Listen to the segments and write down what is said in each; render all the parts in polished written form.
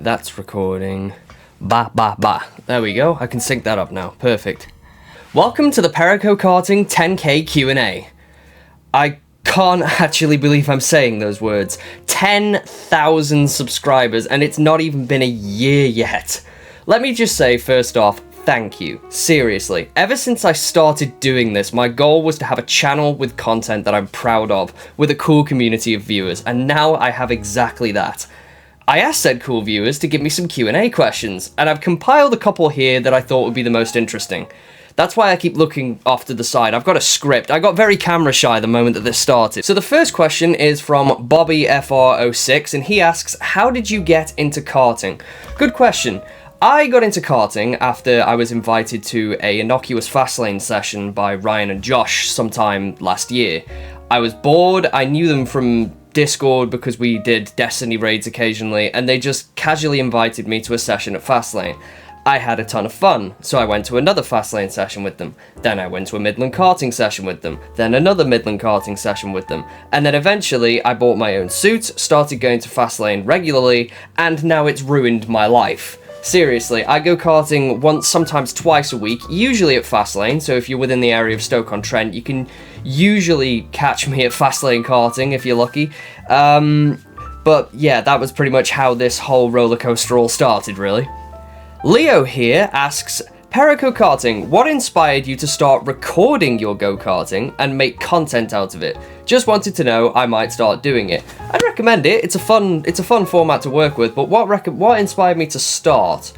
That's recording. Bah, bah, bah. There we go. I can sync that up now. Perfect. Welcome to the go-karting 10k Q&A. I can't actually believe I'm saying those words. 10,000 subscribers, and it's not even been a year yet. Let me just say, first off, thank you. Seriously. Ever since I started doing this, my goal was to have a channel with content that I'm proud of, with a cool community of viewers, and now I have exactly that. I asked said cool viewers to give me some Q&A questions, and I've compiled a couple here that I thought would be the most interesting. That's why I keep looking off to the side. I've got a script. I got very camera shy the moment that this started. So the first question is from BobbyFR06, and he asks, how did you get into karting? Good question. I got into karting after I was invited to a innocuous Fastlane session by Ryan and Josh sometime last year. I was bored. I knew them from Discord because we did Destiny raids occasionally, and they just casually invited me to a session at Fastlane. I had a ton of fun, so I went to another Fastlane session with them. Then I went to a Midland karting session with them. Then another Midland karting session with them. And then eventually I bought my own suit, started going to Fastlane regularly, and now it's ruined my life. Seriously, I go karting once, sometimes twice a week, usually at Fastlane, so if you're within the area of Stoke-on-Trent, you can usually catch me at Fastlane karting if you're lucky. But yeah, that was pretty much how this whole roller coaster all started, really. Leo here asks, Perico Karting, what inspired you to start recording your go-karting and make content out of it? Just wanted to know, I might start doing it. I'd recommend it. It's a fun format to work with, but what inspired me to start?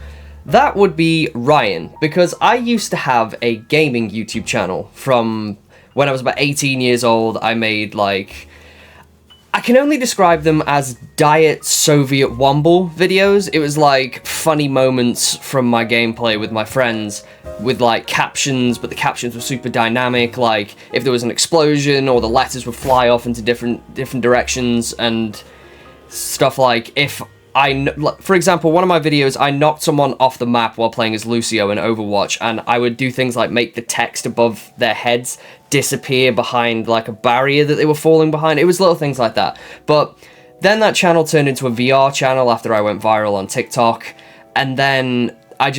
That would be Ryan, because I used to have a gaming YouTube channel from when I was about 18 years old. I made I can only describe them as Diet Soviet Womble videos. It was like funny moments from my gameplay with my friends with captions, but the captions were super dynamic. Like if there was an explosion or the letters would fly off into different directions and stuff like for example, one of my videos, I knocked someone off the map while playing as Lucio in Overwatch, and I would do things like make the text above their heads disappear behind a barrier that they were falling behind. It was little things like that. But then that channel turned into a VR channel after I went viral on TikTok, and then I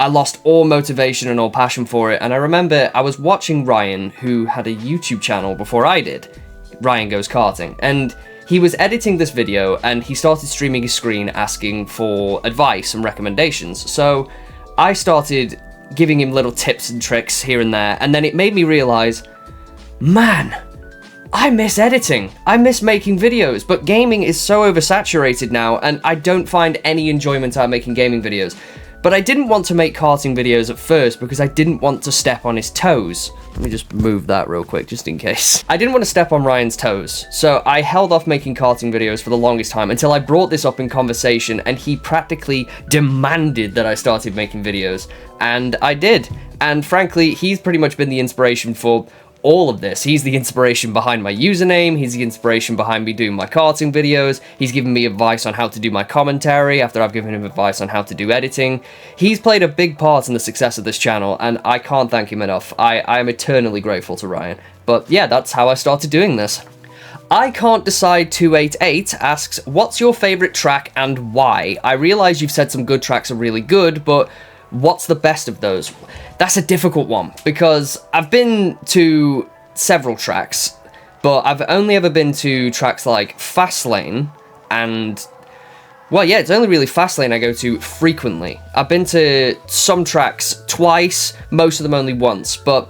lost all motivation and all passion for it. And I remember I was watching Ryan, who had a YouTube channel before I did, Ryan Goes Karting, and he was editing this video and he started streaming his screen asking for advice and recommendations. So I started giving him little tips and tricks here and there, and then it made me realize, man, I miss editing. I miss making videos, but gaming is so oversaturated now, and I don't find any enjoyment out of making gaming videos. But I didn't want to make karting videos at first because I didn't want to step on his toes. Let me just move that real quick, just in case. I didn't want to step on Ryan's toes, so I held off making karting videos for the longest time until I brought this up in conversation, and he practically demanded that I started making videos, and I did. And frankly, he's pretty much been the inspiration for all of this. He's the inspiration behind my username, he's the inspiration behind me doing my karting videos, he's given me advice on how to do my commentary after I've given him advice on how to do editing. He's played a big part in the success of this channel, and I can't thank him enough. I am eternally grateful to Ryan. But yeah, that's how I started doing this. I Can't Decide 288 asks, what's your favourite track and why? I realise you've said some good tracks are really good, but what's the best of those? That's a difficult one, because I've been to several tracks, but I've only ever been to tracks like Fastlane, and, well, yeah, it's only really Fastlane I go to frequently. I've been to some tracks twice, most of them only once, but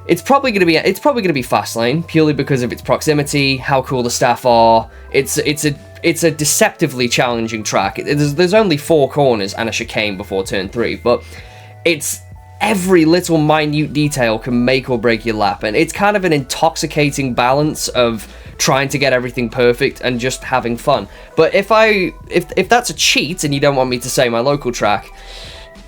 it's probably gonna be Fastlane, purely because of its proximity, how cool the staff are. It's a deceptively challenging track. There's only 4 corners and a chicane before turn 3, but it's every little minute detail can make or break your lap, and it's kind of an intoxicating balance of trying to get everything perfect and just having fun. But if that's a cheat and you don't want me to say my local track,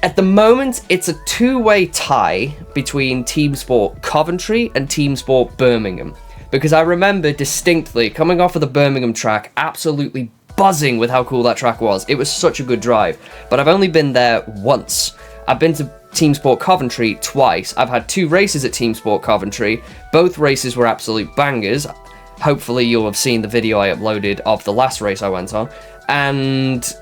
at the moment it's a 2-way tie between Team Sport Coventry and Team Sport Birmingham, because I remember distinctly coming off of the Birmingham track absolutely buzzing with how cool that track was. It was such a good drive, but I've only been there once. I've been to Team Sport Coventry twice. I've had 2 races at Team Sport Coventry. Both races were absolute bangers. Hopefully you'll have seen the video I uploaded of the last race I went on. And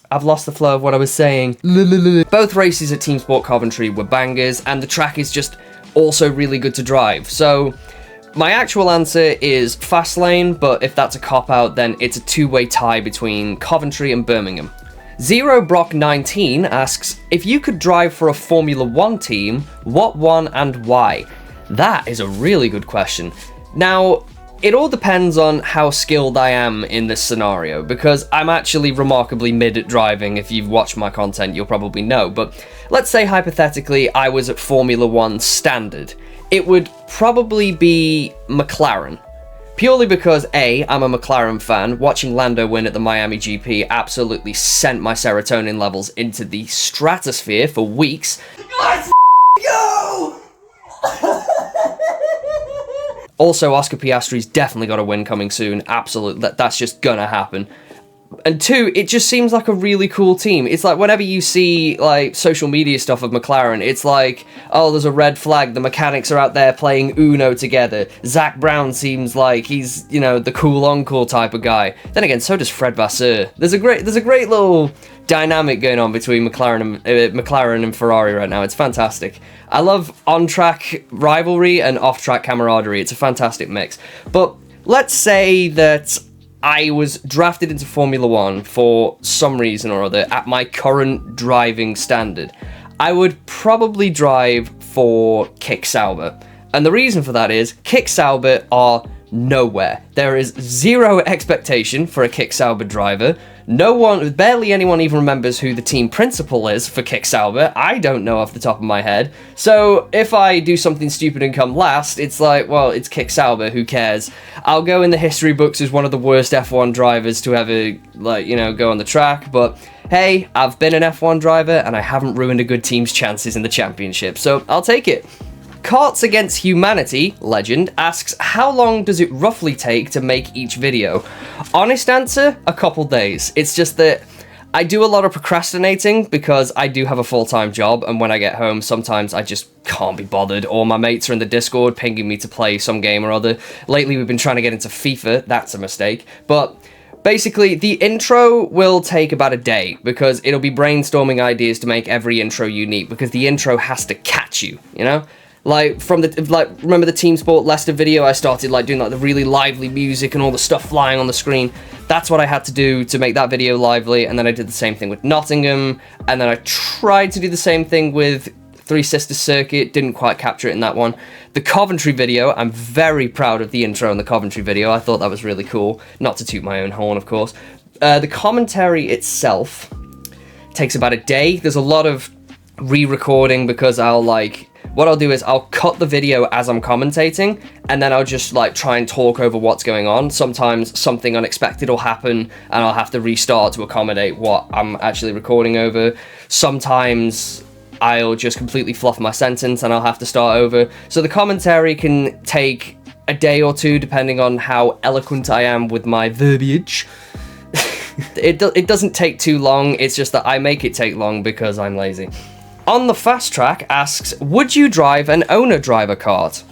I've lost the flow of what I was saying. Both races at Team Sport Coventry were bangers, and the track is just also really good to drive. So my actual answer is Fastlane, but if that's a cop-out, then it's a two-way tie between Coventry and Birmingham. Zero Brock 19 asks, if you could drive for a Formula One team, what one and why? That is a really good question. Now, it all depends on how skilled I am in this scenario, because I'm actually remarkably mid at driving. If you've watched my content, you'll probably know. But let's say, hypothetically, I was at Formula One standard. It would probably be McLaren. Purely because, A, I'm a McLaren fan. Watching Lando win at the Miami GP absolutely sent my serotonin levels into the stratosphere for weeks. Let's go! Also, Oscar Piastri's definitely got a win coming soon. Absolutely, that's just gonna happen. And two, it just seems like a really cool team. It's like whenever you see like social media stuff of McLaren, it's like, oh, there's a red flag. The mechanics are out there playing Uno together. Zach Brown seems like he's, you know, the cool uncle type of guy. Then again, so does Fred Vasseur. There's a great little dynamic going on between McLaren and Ferrari right now. It's fantastic. I love on-track rivalry and off-track camaraderie. It's a fantastic mix. But let's say that I was drafted into Formula One for some reason or other at my current driving standard. I would probably drive for Kick Sauber. And the reason for that is Kick Sauber are nowhere. There is zero expectation for a Kick Sauber driver. Barely anyone even remembers who the team principal is for Kick Sauber. I don't know off the top of my head. So if I do something stupid and come last, it's like, well, it's Kick Sauber, who cares? I'll go in the history books as one of the worst F1 drivers to ever, go on the track, but hey, I've been an F1 driver and I haven't ruined a good team's chances in the championship, so I'll take it. Carts Against Humanity legend asks, how long does it roughly take to make each video? Honest answer, a couple days. It's just that I do a lot of procrastinating because I do have a full-time job, and when I get home, sometimes I just can't be bothered, or my mates are in the Discord pinging me to play some game or other. Lately, we've been trying to get into FIFA. That's a mistake. But basically, the intro will take about a day because it'll be brainstorming ideas to make every intro unique, because the intro has to catch you, you know? Remember the Team Sport Leicester video? I started doing the really lively music and all the stuff flying on the screen. That's what I had to do to make that video lively, and then I did the same thing with Nottingham, and then I tried to do the same thing with Three Sisters Circuit, didn't quite capture it in that one. The Coventry video, I'm very proud of the intro in the Coventry video. I thought that was really cool. Not to toot my own horn, of course. The commentary itself takes about a day. There's a lot of re-recording because what I'll do is I'll cut the video as I'm commentating, and then I'll just try and talk over what's going on. Sometimes something unexpected will happen and I'll have to restart to accommodate what I'm actually recording over. Sometimes I'll just completely fluff my sentence and I'll have to start over. So the commentary can take a day or two depending on how eloquent I am with my verbiage. It doesn't take too long, it's just that I make it take long because I'm lazy. On the Fast Track asks, would you drive an owner-driver kart?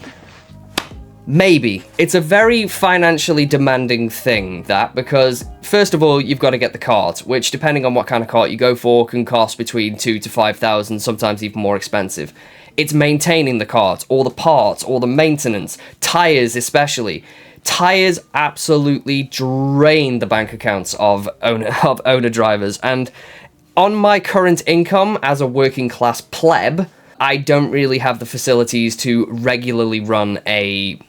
Maybe. It's a very financially demanding thing, because first of all, you've got to get the kart, which depending on what kind of kart you go for, can cost between 2,000 to 5,000, sometimes even more expensive. It's maintaining the kart, all the parts, all the maintenance, tires especially. Tires absolutely drain the bank accounts of owner drivers, and on my current income as a working class pleb, I don't really have the facilities to regularly run an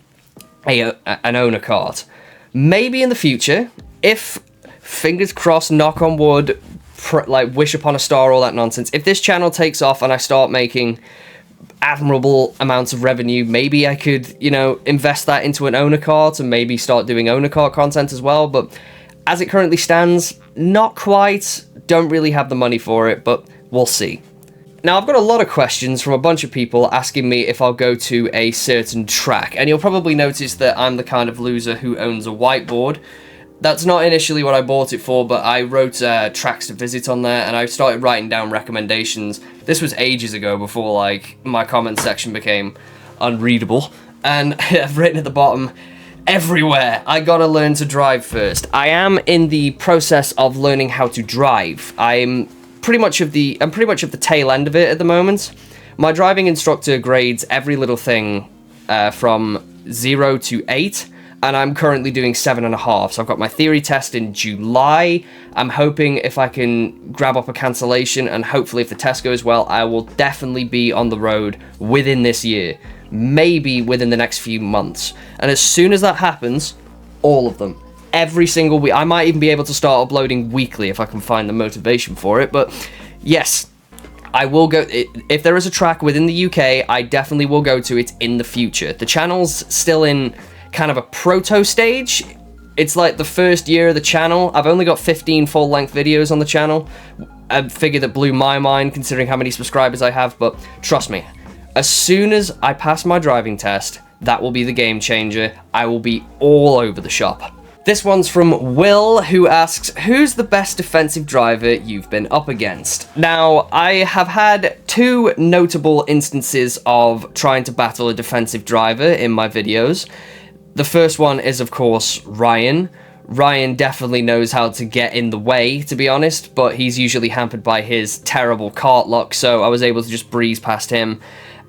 owner kart. Maybe in the future, if, fingers crossed, knock on wood, wish upon a star, all that nonsense, if this channel takes off and I start making admirable amounts of revenue, maybe I could, invest that into an owner kart and maybe start doing owner kart content as well, but as it currently stands, not quite. Don't really have the money for it, but we'll see. Now, I've got a lot of questions from a bunch of people asking me if I'll go to a certain track, and you'll probably notice that I'm the kind of loser who owns a whiteboard. That's not initially what I bought it for, but I wrote tracks to visit on there, and I started writing down recommendations. This was ages ago, before my comment section became unreadable, and I've written at the bottom, everywhere. I gotta learn to drive first. I am in the process of learning how to drive. I'm pretty much of the tail end of it at the moment. My driving instructor grades every little thing from 0 to 8, and I'm currently doing 7.5. So I've got my theory test in July. I'm hoping if I can grab up a cancellation, and hopefully if the test goes well, I will definitely be on the road within this year, maybe within the next few months. And as soon as that happens, all of them, every single week, I might even be able to start uploading weekly if I can find the motivation for it. But yes, I will go. If there is a track within the UK, I definitely will go to it in the future. The channel's still in kind of a proto stage. It's like the first year of the channel. I've only got 15 full-length videos on the channel. A figure that blew my mind considering how many subscribers I have, but trust me, as soon as I pass my driving test, that will be the game changer. I will be all over the shop. This one's from Will, who asks, who's the best defensive driver you've been up against? Now, I have had 2 notable instances of trying to battle a defensive driver in my videos. The first one is, of course, Ryan. Ryan definitely knows how to get in the way, to be honest, but he's usually hampered by his terrible kart luck, so I was able to just breeze past him.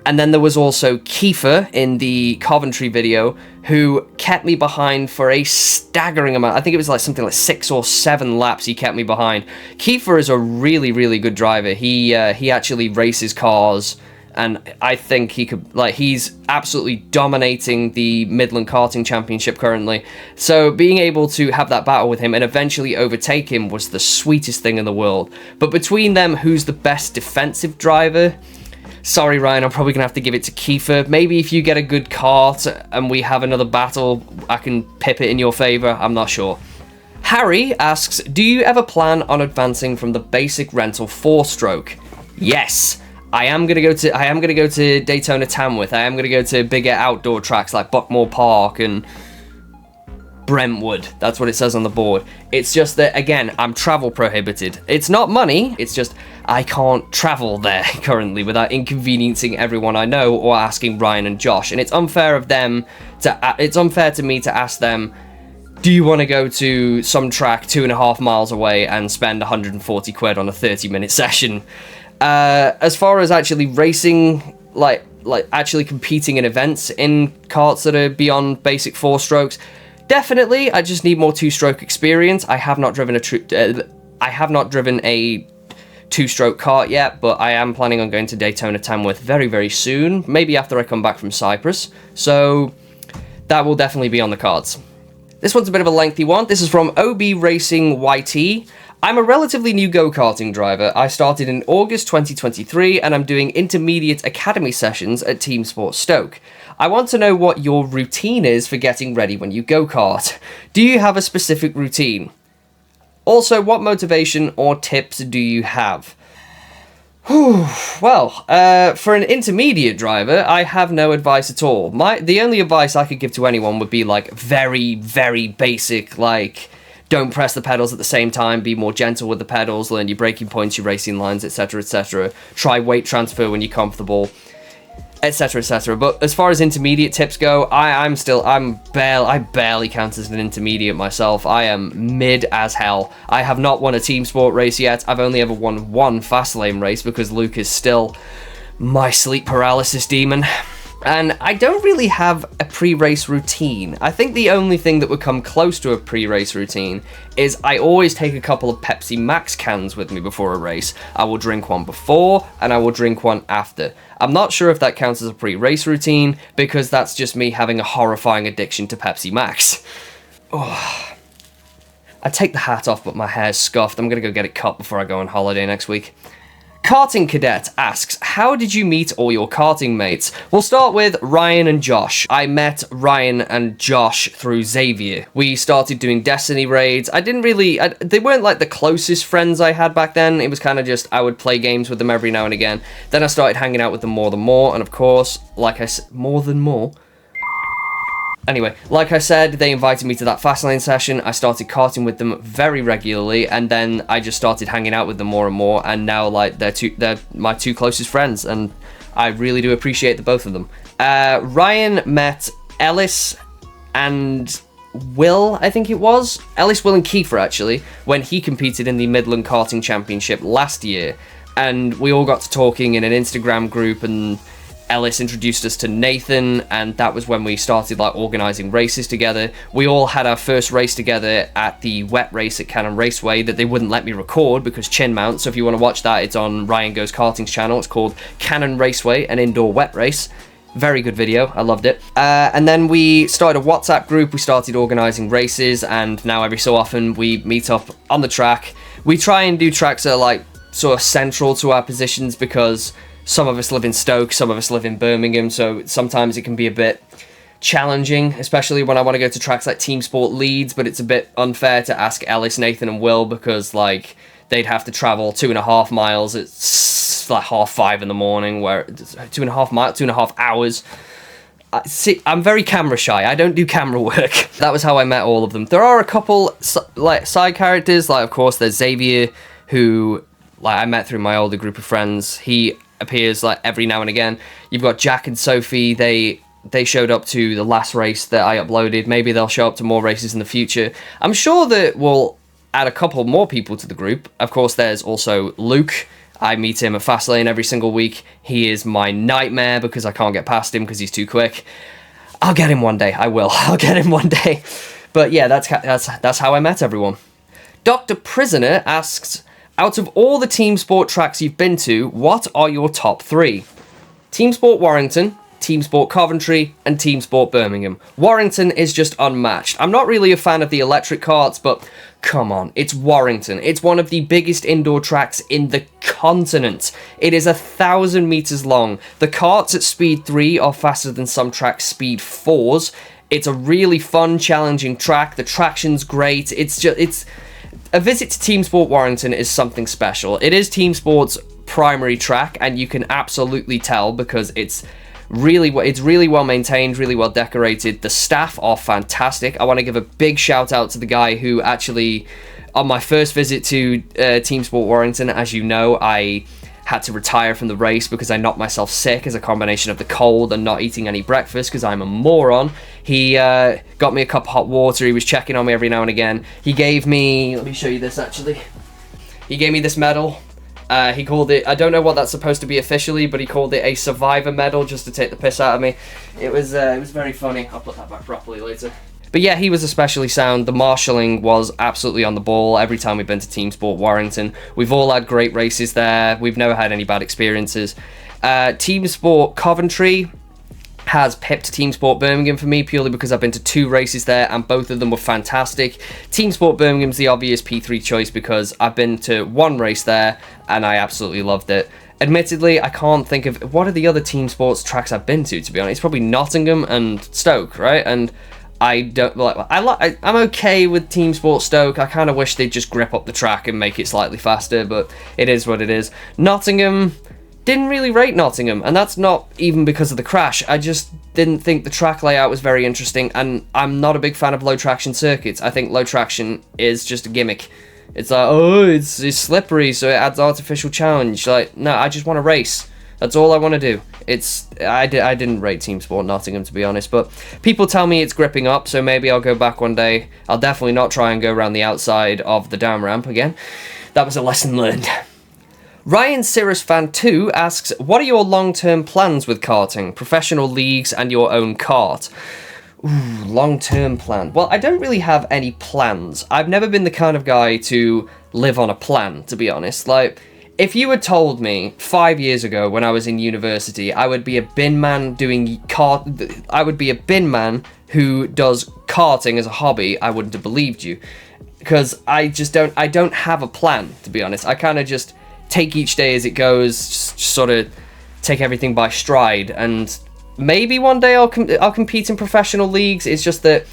And then there was also Kiefer in the Coventry video, who kept me behind for a staggering amount. I think it was like something like 6 or 7 laps he kept me behind. Kiefer is a really, really good driver. He actually races cars, and I think he could, like, he's absolutely dominating the Midland Karting Championship currently. So being able to have that battle with him and eventually overtake him was the sweetest thing in the world. But between them, who's the best defensive driver? Sorry, Ryan, I'm probably going to have to give it to Kiefer. Maybe if you get a good kart and we have another battle, I can pip it in your favour. I'm not sure. Harry asks, do you ever plan on advancing from the basic rental 4-stroke? Yes. I am going to go to Daytona Tamworth. I am going to go to bigger outdoor tracks like Buckmore Park and Brentwood. That's what it says on the board. It's just that, again, I'm travel prohibited. It's not money, it's just I can't travel there currently without inconveniencing everyone I know or asking Ryan and Josh. And it's unfair to me to ask them, do you want to go to some track 2.5 miles away and spend 140 quid on a 30-minute session? As far as actually racing, like actually competing in events in karts that are beyond basic 4-strokes, definitely, I just need more 2-stroke experience. I have not driven a 2-stroke kart yet, but I am planning on going to Daytona Tamworth very, very soon, maybe after I come back from Cyprus. So that will definitely be on the cards. This one's a bit of a lengthy one. This is from OB Racing YT. I'm a relatively new go-karting driver. I started in August 2023 and I'm doing intermediate academy sessions at Team Sports Stoke. I want to know what your routine is for getting ready when you go-kart. Do you have a specific routine? Also, what motivation or tips do you have? Well, for an intermediate driver, I have no advice at all. The only advice I could give to anyone would be like very, very basic, like don't press the pedals at the same time, be more gentle with the pedals, learn your braking points, your racing lines, etc, etc. Try weight transfer when you're comfortable, etc, etc. But as far as intermediate tips go, I barely count as an intermediate myself. I am mid as hell. I have not won a team sport race yet. I've only ever won 1 fast lane race because Luke is still my sleep paralysis demon. And I don't really have a pre-race routine. I think the only thing that would come close to a pre-race routine is I always take a couple of Pepsi Max cans with me before a race. I will drink one before and I will drink one after. I'm not sure if that counts as a pre-race routine because that's just me having a horrifying addiction to Pepsi Max. Oh. I take the hat off, but my hair's scuffed. I'm gonna go get it cut before I go on holiday next week. Karting Cadet asks, how did you meet all your karting mates? We'll start with Ryan and Josh. I met Ryan and Josh through Xavier. We started doing Destiny raids. They weren't like the closest friends I had back then. It was kind of just, I would play games with them every now and again. Then I started hanging out with them more than more, and of course, like I said, more than more. Anyway, like I said, they invited me to that Fastlane session. I started karting with them very regularly, and then I just started hanging out with them more and more, and now like they're my 2 closest friends, and I really do appreciate the both of them. Ryan met Ellis and Will, I think it was, Ellis, Will and Kiefer actually, when he competed in the Midland Karting Championship last year, and we all got to talking in an Instagram group, and Ellis introduced us to Nathan, and that was when we started like organising races together. We all had our first race together at the wet race at Cannon Raceway that they wouldn't let me record because chin mount, so if you want to watch that, it's on Ryan Goes Karting's channel. It's called Cannon Raceway, an indoor wet race. Very good video, I loved it. And then we started a WhatsApp group, we started organising races, and now every so often we meet up on the track. We try and do tracks that are like sort of central to our positions because some of us live in Stoke, some of us live in Birmingham, so sometimes it can be a bit challenging, especially when I want to go to tracks like Team Sport Leeds, but it's a bit unfair to ask Ellis, Nathan and Will because like they'd have to travel 2.5 miles. It's like 5:30 in the morning, where 2.5 hours. See, I'm very camera shy. I don't do camera work. That was how I met all of them. There are a couple like side characters, like of course there's Xavier, who like I met through my older group of friends. He appears like every now and again. You've got Jack and Sophie. They showed up to the last race that I uploaded. Maybe they'll show up to more races in the future. I'm sure that we'll add a couple more people to the group. Of course, there's also Luke. I meet him at Fastlane every single week. He is my nightmare because I can't get past him because he's too quick. I'll get him one day. I will. I'll get him one day. But yeah, that's how I met everyone. Dr. Prisoner asks, out of all the Team Sport tracks you've been to, what are your top 3? Team Sport Warrington, Team Sport Coventry, and Team Sport Birmingham. Warrington is just unmatched. I'm not really a fan of the electric karts, but come on, it's Warrington. It's one of the biggest indoor tracks in the continent. It is 1,000 meters long. The karts at speed 3 are faster than some tracks speed 4s. It's a really fun, challenging track. The traction's great. A visit to Team Sport Warrington is something special. It is Team Sport's primary track, and you can absolutely tell because it's really well maintained, really well decorated. The staff are fantastic. I want to give a big shout out to the guy who actually, on my first visit to Team Sport Warrington, as you know, I had to retire from the race because I knocked myself sick as a combination of the cold and not eating any breakfast because I'm a moron. He got me a cup of hot water. He was checking on me every now and again. He gave me, let me show you this actually. He gave me this medal. He called it, I don't know what that's supposed to be officially, but he called it a survivor medal just to take the piss out of me. It was very funny. I'll put that back properly later. But yeah, he was especially sound. The marshalling was absolutely on the ball every time we've been to Team Sport Warrington. We've all had great races there. We've never had any bad experiences. Team Sport Coventry has pipped Team Sport Birmingham for me purely because I've been to 2 races there and both of them were fantastic. Team Sport Birmingham's the obvious P3 choice because I've been to 1 race there and I absolutely loved it. Admittedly, I can't think of what are the other Team Sports tracks I've been to be honest. It's probably Nottingham and Stoke, right? And I don't like. I'm okay with Team Sport Stoke. I kind of wish they'd just grip up the track and make it slightly faster, but it is what it is. Nottingham, didn't really rate Nottingham, and that's not even because of the crash. I just didn't think the track layout was very interesting, and I'm not a big fan of low traction circuits. I think low traction is just a gimmick. It's like, oh, it's slippery, so it adds artificial challenge. Like, no, I just want to race. That's all I want to do. I didn't rate Team Sport Nottingham, to be honest, but people tell me it's gripping up, so maybe I'll go back one day. I'll definitely not try and go around the outside of the down ramp again. That was a lesson learned. Ryan Cirrus Fan 2 asks, what are your long-term plans with karting, professional leagues, and your own kart? Ooh, long-term plan. Well, I don't really have any plans. I've never been the kind of guy to live on a plan, to be honest. Like, if you had told me 5 years ago when I was in university, I would be a bin man I would be a bin man who does karting as a hobby, I wouldn't have believed you. Because I don't have a plan, to be honest. I kind of just take each day as it goes, just sort of take everything by stride, and maybe one day I'll compete in professional leagues. It's just that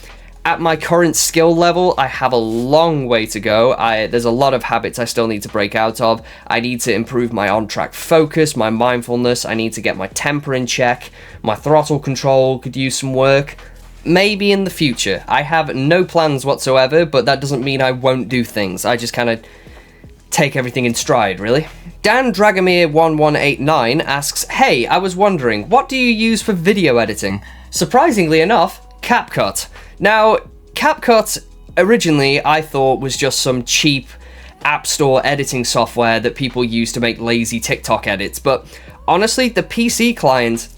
at my current skill level, I have a long way to go. There's a lot of habits I still need to break out of. I need to improve my on-track focus, my mindfulness. I need to get my temper in check. My throttle control could use some work. Maybe in the future. I have no plans whatsoever, but that doesn't mean I won't do things. I just kind of take everything in stride, really. Dan Dragomir1189 asks, hey, I was wondering, what do you use for video editing? Surprisingly enough, CapCut. Now, CapCut, originally, I thought was just some cheap App Store editing software that people use to make lazy TikTok edits, but honestly, the PC client,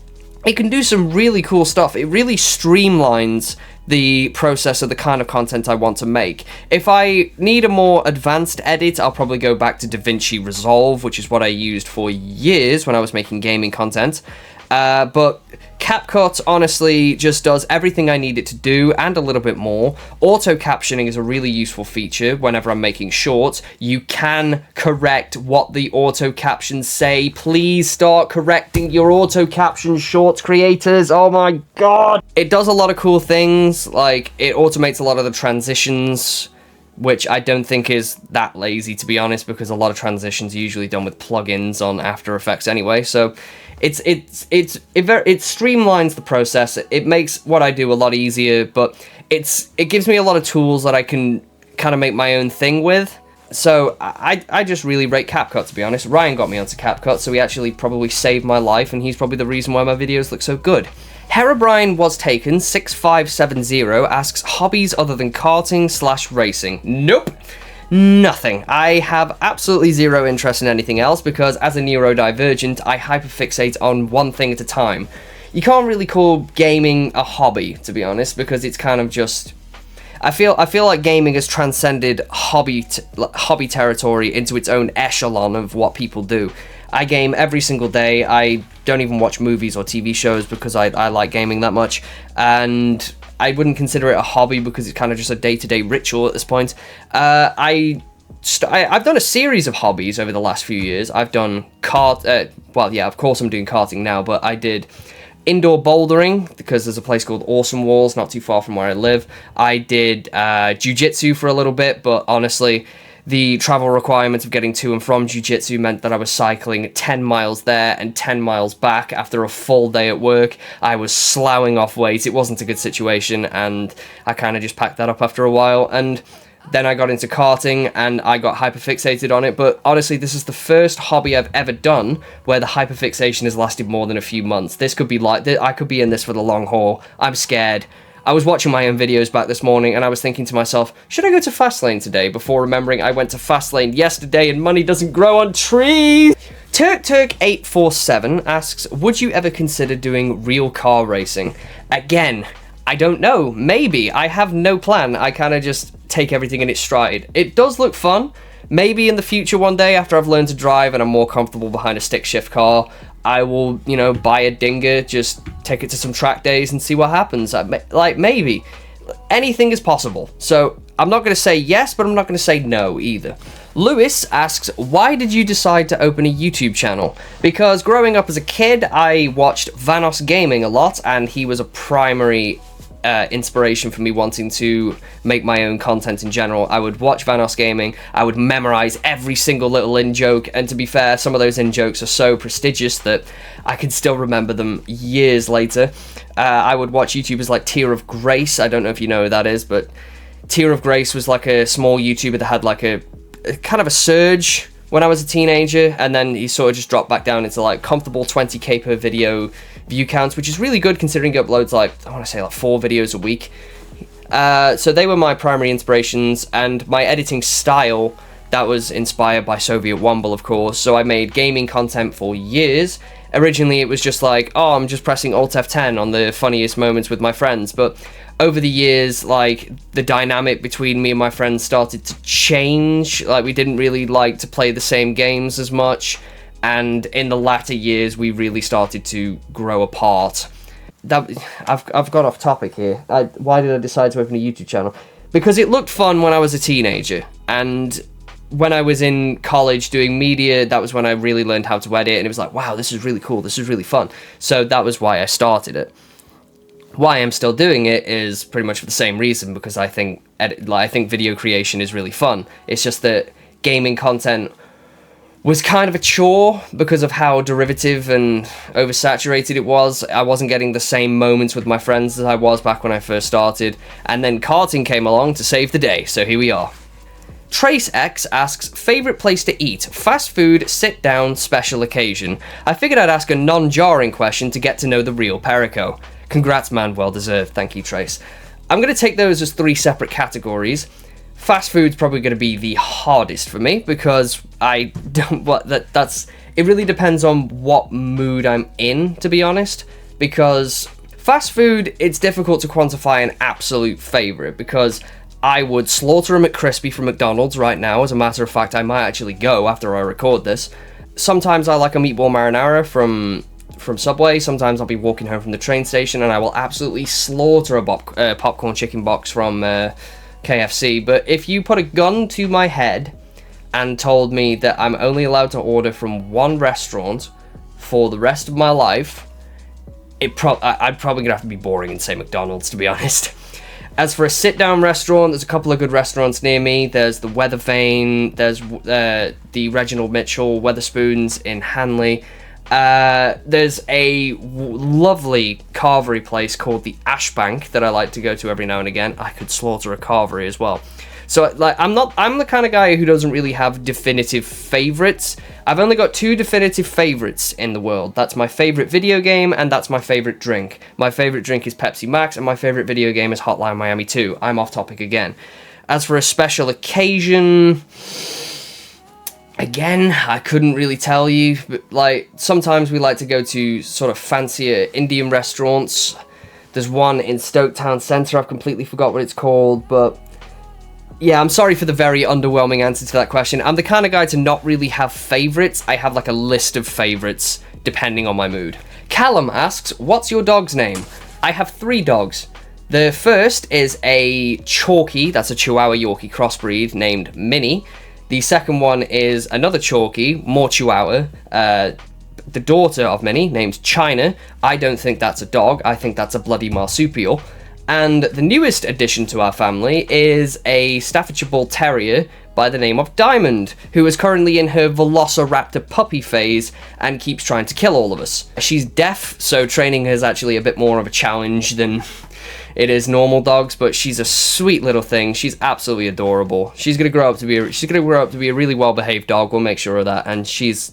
it can do some really cool stuff. It really streamlines the process of the kind of content I want to make. If I need a more advanced edit, I'll probably go back to DaVinci Resolve, which is what I used for years when I was making gaming content. But CapCut honestly just does everything I need it to do and a little bit more. Auto captioning is a really useful feature whenever I'm making shorts. You can correct what the auto captions say. Please start correcting your auto caption, shorts creators. Oh my god. It does a lot of cool things, like it automates a lot of the transitions, which I don't think is that lazy, to be honest, because a lot of transitions are usually done with plugins on After Effects anyway. So it streamlines the process. It makes what I do a lot easier, but it gives me a lot of tools that I can kind of make my own thing with. So I just really rate CapCut, to be honest. Ryan got me onto CapCut, so he actually probably saved my life, and he's probably the reason why my videos look so good. Herobrine was taken 6570 asks, hobbies other than karting / racing? Nope. Nothing. I have absolutely zero interest in anything else because as a neurodivergent, I hyperfixate on one thing at a time. You can't really call gaming a hobby, to be honest, because it's kind of just... I feel like gaming has transcended hobby territory into its own echelon of what people do. I game every single day. I don't even watch movies or TV shows because I like gaming that much, and I wouldn't consider it a hobby because it's kind of just a day-to-day ritual at this point. I've done a series of hobbies over the last few years. I've done well, yeah, of course I'm doing karting now, but I did indoor bouldering because there's a place called Awesome Walls not too far from where I live. I did jiu-jitsu for a little bit, but honestly, the travel requirements of getting to and from jiu-jitsu meant that I was cycling 10 miles there and 10 miles back after a full day at work. I was sloughing off weight. It wasn't a good situation, and I kind of just packed that up after a while. And then I got into karting, and I got hyperfixated on it. But honestly, this is the first hobby I've ever done where the hyperfixation has lasted more than a few months. This could be like, I could be in this for the long haul. I'm scared. I was watching my own videos back this morning, and I was thinking to myself, should I go to Fastlane today? Before remembering I went to Fastlane yesterday, and money doesn't grow on trees. Turk847 asks, would you ever consider doing real car racing? Again, I don't know. Maybe. I have no plan. I kind of just take everything in its stride. It does look fun. Maybe in the future one day, after I've learned to drive and I'm more comfortable behind a stick shift car, I will, buy a Dinger, just take it to some track days and see what happens. Like, maybe. Anything is possible. So, I'm not going to say yes, but I'm not going to say no either. Lewis asks, why did you decide to open a YouTube channel? Because growing up as a kid, I watched Vanos Gaming a lot, and he was a primary inspiration for me wanting to make my own content in general. I would watch Vanos Gaming, I would memorize every single little in-joke, and to be fair, some of those in-jokes are so prestigious that I can still remember them years later. I would watch YouTubers like Tear of Grace. I don't know if you know who that is, but Tear of Grace was like a small YouTuber that had like a kind of a surge when I was a teenager, and then he sort of just dropped back down into like comfortable 20k per video view counts, which is really good considering he uploads like, I want to say like 4 videos a week. So they were my primary inspirations, and my editing style, that was inspired by Soviet Womble, of course. So I made gaming content for years. Originally it was just like, oh, I'm just pressing Alt F10 on the funniest moments with my friends, but over the years, like, the dynamic between me and my friends started to change. Like, we didn't really like to play the same games as much, and in the latter years, we really started to grow apart. I've gone off topic here. Why did I decide to open a YouTube channel? Because it looked fun when I was a teenager, and when I was in college doing media, that was when I really learned how to edit, and it was like, wow, this is really cool, this is really fun. So that was why I started it. Why I'm still doing it is pretty much for the same reason, because I think video creation is really fun. It's just that gaming content was kind of a chore because of how derivative and oversaturated it was. I wasn't getting the same moments with my friends as I was back when I first started, and then karting came along to save the day, so here we are. Trace X asks, favourite place to eat? Fast food, sit down, special occasion. I figured I'd ask a non-jarring question to get to know the real Perico. Congrats, man, well deserved. Thank you, Trace. I'm going to take those as 3 separate categories. Fast food's probably going to be the hardest for me because I don't. It really depends on what mood I'm in, to be honest. Because fast food, it's difficult to quantify an absolute favorite because I would slaughter a McCrispy from McDonald's right now. As a matter of fact, I might actually go after I record this. Sometimes I like a meatball marinara from Subway. Sometimes I'll be walking home from the train station and I will absolutely slaughter a popcorn chicken box from KFC. But if you put a gun to my head and told me that I'm only allowed to order from one restaurant for the rest of my life, I'd probably gonna have to be boring and say McDonald's, to be honest. As for a sit-down restaurant, there's a couple of good restaurants near me. There's the Weather Vane, there's the Reginald Mitchell Weatherspoons in Hanley. There's a lovely carvery place called the Ashbank that I like to go to every now and again. I could slaughter a carvery as well. So, like, I'm the kind of guy who doesn't really have definitive favorites. I've only got 2 definitive favorites in the world. That's my favorite video game, and that's my favorite drink. My favorite drink is Pepsi Max, and my favorite video game is Hotline Miami 2. I'm off topic again. As for a special occasion, again, I couldn't really tell you. But, like, sometimes we like to go to sort of fancier Indian restaurants. There's one in Stoke Town Centre. I've completely forgot what it's called, but yeah, I'm sorry for the very underwhelming answer to that question. I'm the kind of guy to not really have favorites. I have like a list of favorites depending on my mood. Callum asks, what's your dog's name? I have 3 dogs. The first is a Chalky, that's a Chihuahua Yorkie crossbreed named Minnie. The second one is another Chalky, more Chihuahua, the daughter of Minnie, named China. I don't think that's a dog, I think that's a bloody marsupial. And the newest addition to our family is a Staffordshire Bull Terrier by the name of Diamond, who is currently in her Velociraptor puppy phase and keeps trying to kill all of us. She's deaf, so training is actually a bit more of a challenge than it is normal dogs, but she's a sweet little thing. She's absolutely adorable. She's gonna grow up to be a really well-behaved dog. We'll make sure of that. And she's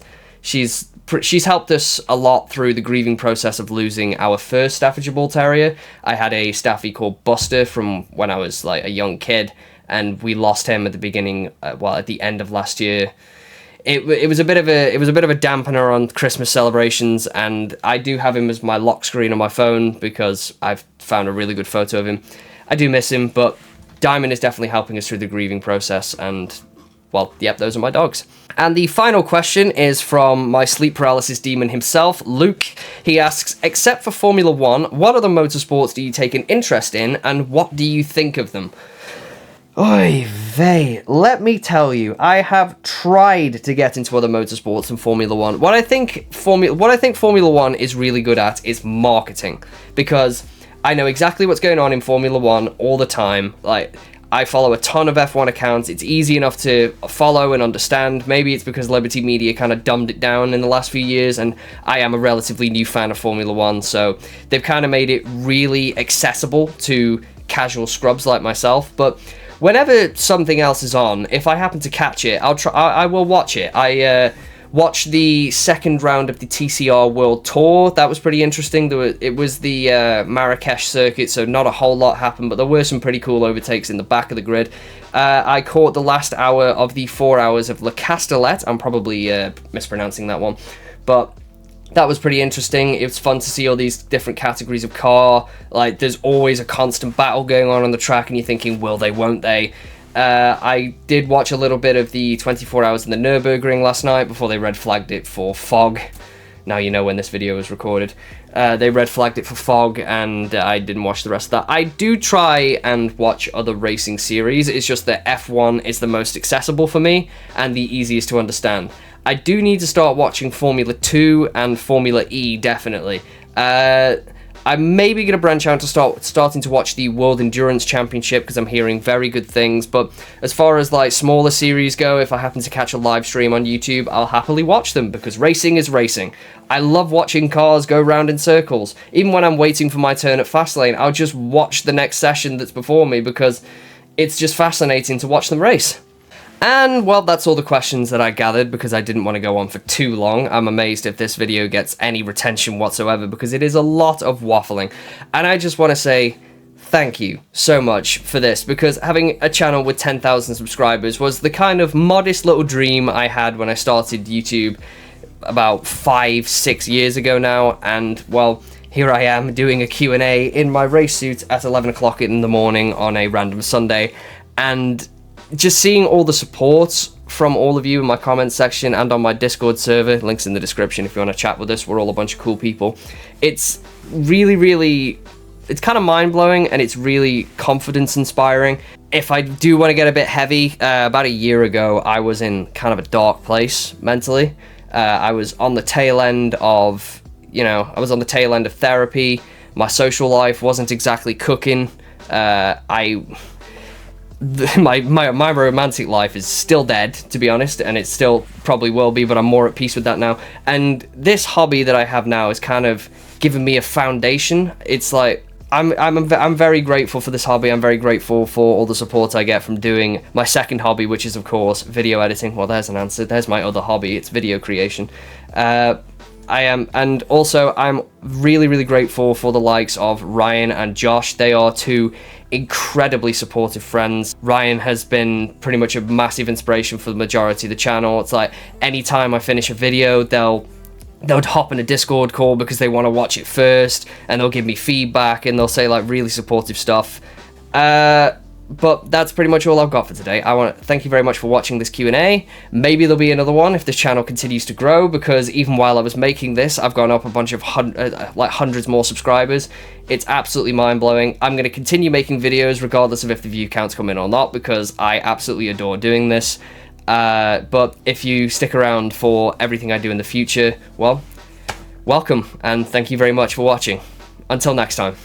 helped us a lot through the grieving process of losing our first Staffordshire Bull Terrier. I had a Staffy called Buster from when I was like a young kid, and we lost him at the beginning, at the end of last year. It was a bit of a dampener on Christmas celebrations, and I do have him as my lock screen on my phone because I've found a really good photo of him. I do miss him, but Diamond is definitely helping us through the grieving process, and well, yep, those are my dogs. And the final question is from my sleep paralysis demon himself, Luke. He asks, except for Formula 1, what other motorsports do you take an interest in, and what do you think of them? Oy vey, let me tell you, I have tried to get into other motorsports than Formula 1. What I think Formula 1 is really good at is marketing, because I know exactly what's going on in Formula 1 all the time. Like, I follow a ton of F1 accounts. It's easy enough to follow and understand. Maybe it's because Liberty Media kind of dumbed it down in the last few years, and I am a relatively new fan of Formula 1, so they've kind of made it really accessible to casual scrubs like myself. But whenever something else is on, if I happen to catch it, I will watch it. I watched the second round of the TCR World Tour. That was pretty interesting. It was the Marrakesh circuit, so not a whole lot happened, but there were some pretty cool overtakes in the back of the grid. I caught the last hour of the 4 hours of Le Castellet. I'm probably mispronouncing that one, but that was pretty interesting. It was fun to see all these different categories of car. Like, there's always a constant battle going on the track, and you're thinking, will they, won't they? I did watch a little bit of the 24 hours in the Nürburgring last night before they red flagged it for fog. Now you know when this video was recorded. They red flagged it for fog, and I didn't watch the rest of that. I do try and watch other racing series. It's just that F1 is the most accessible for me and the easiest to understand. I do need to start watching Formula 2 and Formula E, definitely. I'm maybe going to branch out to starting to watch the World Endurance Championship because I'm hearing very good things. But as far as like smaller series go, if I happen to catch a live stream on YouTube, I'll happily watch them because racing is racing. I love watching cars go round in circles. Even when I'm waiting for my turn at Fastlane, I'll just watch the next session that's before me because it's just fascinating to watch them race. And, well, that's all the questions that I gathered because I didn't want to go on for too long. I'm amazed if this video gets any retention whatsoever because it is a lot of waffling. And I just want to say thank you so much for this, because having a channel with 10,000 subscribers was the kind of modest little dream I had when I started YouTube about 5-6 years ago now. And well, here I am doing a Q&A in my race suit at 11 o'clock in the morning on a random Sunday, and just seeing all the support from all of you in my comments section and on my Discord server, links in the description if you want to chat with us. We're all a bunch of cool people. It's really, it's kind of mind-blowing, and it's really confidence inspiring. If I do want to get a bit heavy, about a year ago I was in kind of a dark place mentally. I was on the tail end of, I was on the tail end of therapy. My social life wasn't exactly cooking. My romantic life is still dead, to be honest, and it still probably will be, but I'm more at peace with that now. And this hobby that I have now is kind of given me a foundation. It's like I'm very grateful for this hobby. I'm very grateful for all the support I get from doing my second hobby, which is of course video editing. Well, there's an answer. There's my other hobby. It's video creation. And also I'm really grateful for the likes of Ryan and Josh. They are two incredibly supportive friends. Ryan has been pretty much a massive inspiration for the majority of the channel. It's like anytime I finish a video, they'll hop in a Discord call because they want to watch it first, and they'll give me feedback, and they'll say like really supportive stuff. But that's pretty much all I've got for today. I want to thank you very much for watching this Q&A. Maybe there'll be another one if this channel continues to grow, because even while I was making this, I've gone up a bunch of hundreds more subscribers. It's absolutely mind-blowing. I'm going to continue making videos regardless of if the view counts come in or not, because I absolutely adore doing this. But if you stick around for everything I do in the future, well, welcome, and thank you very much for watching. Until next time.